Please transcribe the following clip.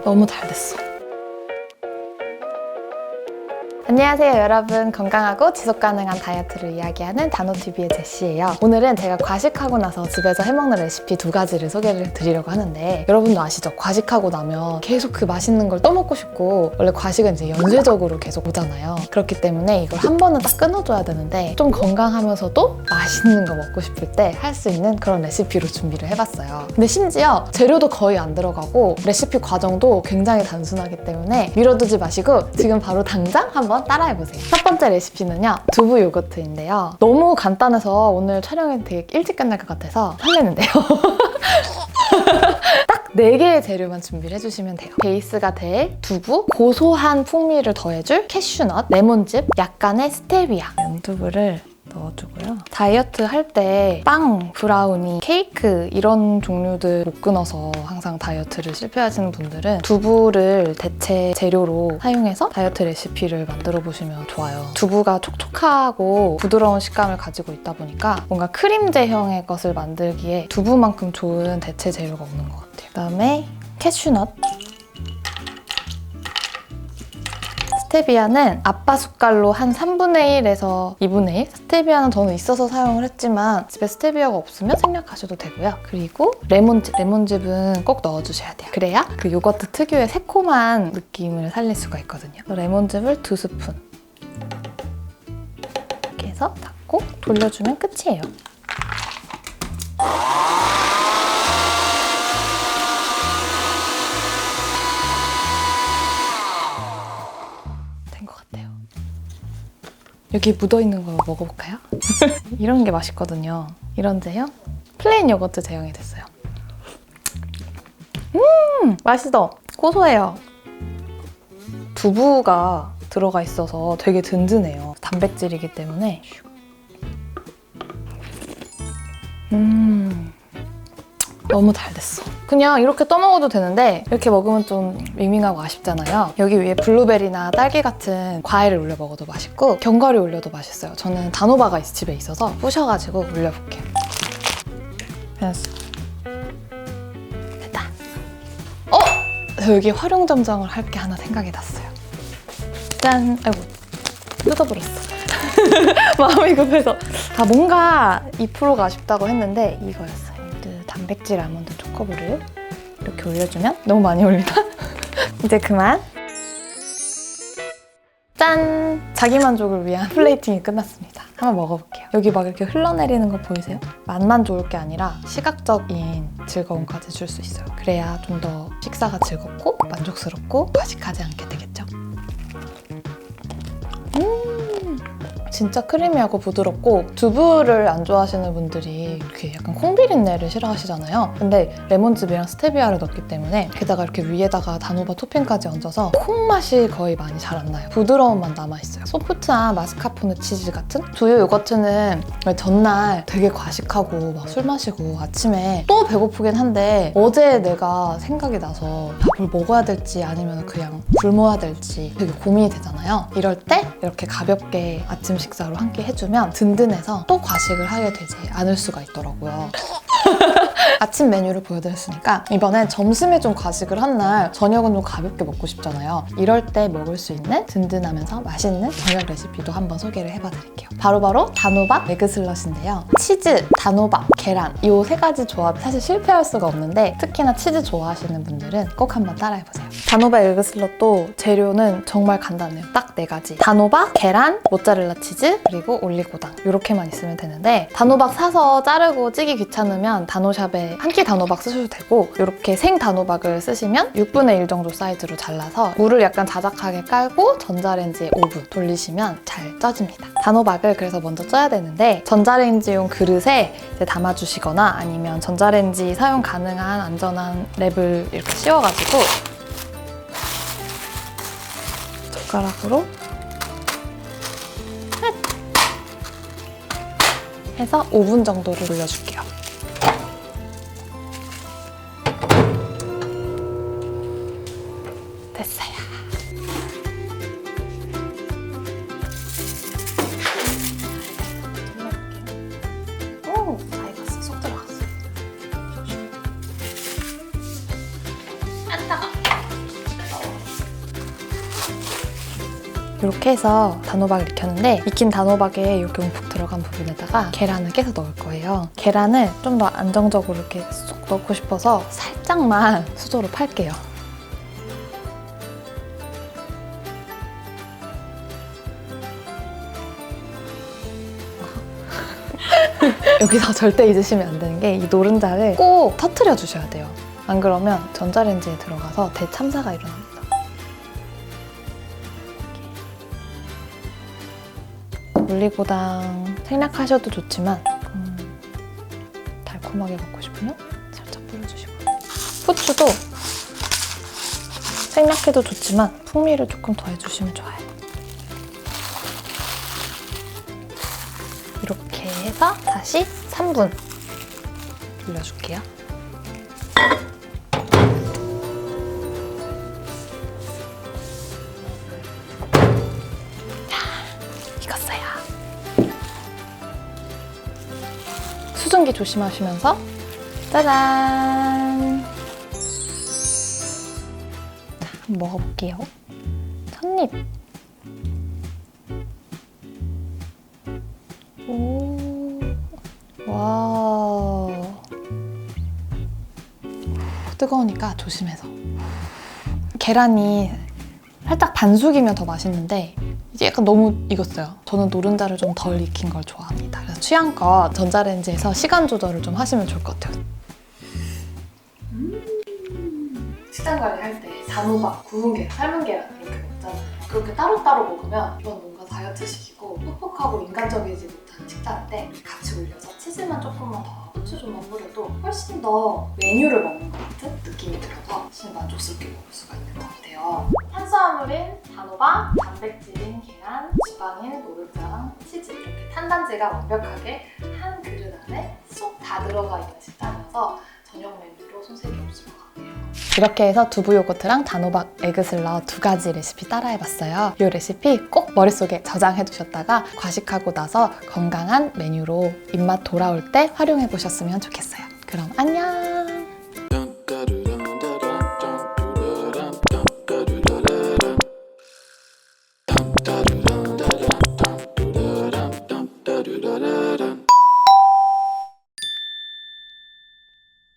너무 잘 됐어. 안녕하세요 여러분, 건강하고 지속가능한 다이어트를 이야기하는 단호TV의 제시예요. 오늘은 제가 과식하고 나서 집에서 해먹는 레시피 2가지를 소개를 드리려고 하는데, 여러분도 아시죠? 과식하고 나면 계속 그 맛있는 걸 또 먹고 싶고, 원래 과식은 이제 연쇄적으로 계속 오잖아요. 그렇기 때문에 이걸 한 번은 딱 끊어줘야 되는데, 좀 건강하면서도 맛있는 거 먹고 싶을 때 할 수 있는 그런 레시피로 준비를 해봤어요. 근데 심지어 재료도 거의 안 들어가고 레시피 과정도 굉장히 단순하기 때문에 미뤄두지 마시고 지금 바로 당장 한번 따라해보세요. 첫 번째 레시피는요, 두부 요거트인데요. 너무 간단해서 오늘 촬영이 되게 일찍 끝날 것 같아서 설레는데요. 딱 4개의 재료만 준비를 해주시면 돼요. 베이스가 될 두부, 고소한 풍미를 더해줄 캐슈넛, 레몬즙, 약간의 스테비아, 연두부를 넣어주고요. 다이어트 할 때 빵, 브라우니, 케이크 이런 종류들 못 끊어서 항상 다이어트를 실패하시는 분들은 두부를 대체 재료로 사용해서 다이어트 레시피를 만들어 보시면 좋아요. 두부가 촉촉하고 부드러운 식감을 가지고 있다 보니까 뭔가 크림제형의 것을 만들기에 두부만큼 좋은 대체 재료가 없는 것 같아요. 그다음에 캐슈넛, 스테비아는 아빠 숟갈로 한 3분의 1에서 2분의 1? 스테비아는 저는 있어서 사용을 했지만 집에 스테비아가 없으면 생략하셔도 되고요. 그리고 레몬즙은 꼭 넣어주셔야 돼요. 그래야 그 요거트 특유의 새콤한 느낌을 살릴 수가 있거든요. 레몬즙을 2스푼 이렇게 해서 닫고 돌려주면 끝이에요. 여기 묻어있는 거 먹어볼까요? 이런 게 맛있거든요. 이런 제형? 플레인 요거트 제형이 됐어요. 맛있어. 고소해요. 두부가 들어가 있어서 되게 든든해요. 단백질이기 때문에. 너무 잘 됐어. 그냥 이렇게 떠먹어도 되는데 이렇게 먹으면 좀 밍밍하고 아쉽잖아요. 여기 위에 블루베리나 딸기 같은 과일을 올려 먹어도 맛있고 견과류 올려도 맛있어요. 저는 단호박가 집에 있어서 부셔가지고 올려볼게요. 됐어. 됐다. 여기 활용점정을 할 게 하나 생각이 났어요. 짠! 아이고, 뜯어버렸어. 마음이 급해서. 뭔가 2%가 아쉽다고 했는데 이거였어요. 단백질 아몬드 초코볼을 이렇게 올려주면 너무 많이 올리나? 이제 그만. 짠! 자기 만족을 위한 플레이팅이 끝났습니다. 한번 먹어볼게요. 여기 막 이렇게 흘러내리는 거 보이세요? 맛만 좋을 게 아니라 시각적인 즐거움까지 줄 수 있어요. 그래야 좀 더 식사가 즐겁고 만족스럽고 과식하지 않게 되겠죠? 진짜 크리미하고 부드럽고, 두부를 안 좋아하시는 분들이 이렇게 약간 콩비린내를 싫어하시잖아요. 근데 레몬즙이랑 스테비아를 넣기 때문에, 게다가 이렇게 위에다가 단호박 토핑까지 얹어서 콩 맛이 거의 많이 잘 안 나요. 부드러운 맛 남아있어요. 소프트한 마스카포네 치즈 같은 두유 요거트는 전날 되게 과식하고 막 술 마시고 아침에 또 배고프긴 한데 어제 내가 생각이 나서 뭘 먹어야 될지 아니면 그냥 굶어야 될지 되게 고민이 되잖아요. 이럴 때 이렇게 가볍게 아침 식사로 함께 해주면 든든해서 또 과식을 하게 되지 않을 수가 있더라고요. 아침 메뉴를 보여드렸으니까 이번엔 점심에 좀 과식을 한 날 저녁은 좀 가볍게 먹고 싶잖아요. 이럴 때 먹을 수 있는 든든하면서 맛있는 저녁 레시피도 한번 소개를 해봐드릴게요. 바로바로 단호박 에그 슬러시인데요. 치즈, 단호박, 계란 이 3가지 조합 사실 실패할 수가 없는데 특히나 치즈 좋아하시는 분들은 꼭 한번 따라해보세요. 단호박 에그 슬러도 재료는 정말 간단해요. 딱 4가지. 단호박, 계란, 모짜렐라 치즈, 그리고 올리고당 이렇게만 있으면 되는데, 단호박 사서 자르고 찌기 귀찮으면 단호샵에 한 끼 단호박 쓰셔도 되고, 이렇게 생 단호박을 쓰시면 6분의 1 정도 사이즈로 잘라서 물을 약간 자작하게 깔고 전자레인지에 5분 돌리시면 잘 쪄집니다. 단호박을 그래서 먼저 쪄야 되는데, 전자레인지용 그릇에 이제 담아주시거나 아니면 전자레인지 사용 가능한 안전한 랩을 이렇게 씌워가지고 젓가락으로 해서 5분 정도를 돌려줄게요. 됐어요. 오, 다 익었어. 이렇게 해서 단호박을 익혔는데 익힌 단호박에 이렇게 움푹 들어간 부분에다가 계란을 깨서 넣을 거예요. 계란을 좀 더 안정적으로 이렇게 쏙 넣고 싶어서 살짝만 수저로 팔게요. 여기서 절대 잊으시면 안 되는 게 이 노른자를 꼭 터트려 주셔야 돼요. 안 그러면 전자레인지에 들어가서 대참사가 일어납니다. 올리고당 생략하셔도 좋지만 달콤하게 먹고 싶으면 살짝 뿌려주시고, 후추도 생략해도 좋지만 풍미를 조금 더해주시면 좋아요. 이렇게 해서 다시 3분 돌려줄게요. 익었어요. 수증기 조심하시면서 짜잔! 자, 한번 먹어볼게요. 첫입. 오, 와. 뜨거우니까 조심해서. 계란이 살짝 반숙이면 더 맛있는데 이제 약간 너무 익었어요. 저는 노른자를 좀 덜 익힌 걸 좋아합니다. 그래서 취향껏 전자레인지에서 시간 조절을 좀 하시면 좋을 것 같아요. 식단 관리할 때 단호박, 구운 계란, 삶은 계란 이렇게 먹잖아요. 그렇게 따로따로 먹으면 이건 뭔가 다이어트식이고 퍽퍽하고 인간적이지 못한 식단인데 같이 올려서 치즈만 조금만 더, 후추 좀만 뿌려도 훨씬 더 메뉴를 먹는 것 같은 느낌이 들어서 훨씬 만족스럽게 먹을 수가 있는 것 같아요. 탄수화물인 단호박, 단백질인 계란, 지방인 노른자랑 치즈 이렇게 탄단지가 완벽하게 한 그릇 안에 쏙 다 들어가 있는 식단이어서 저녁 메뉴로 손색이 없을 것 같아요. 이렇게 해서 두부 요거트랑 단호박 에그슬러 2가지 레시피 따라해봤어요. 이 레시피 꼭 머릿속에 저장해두셨다가 과식하고 나서 건강한 메뉴로 입맛 돌아올 때 활용해보셨으면 좋겠어요. 그럼 안녕!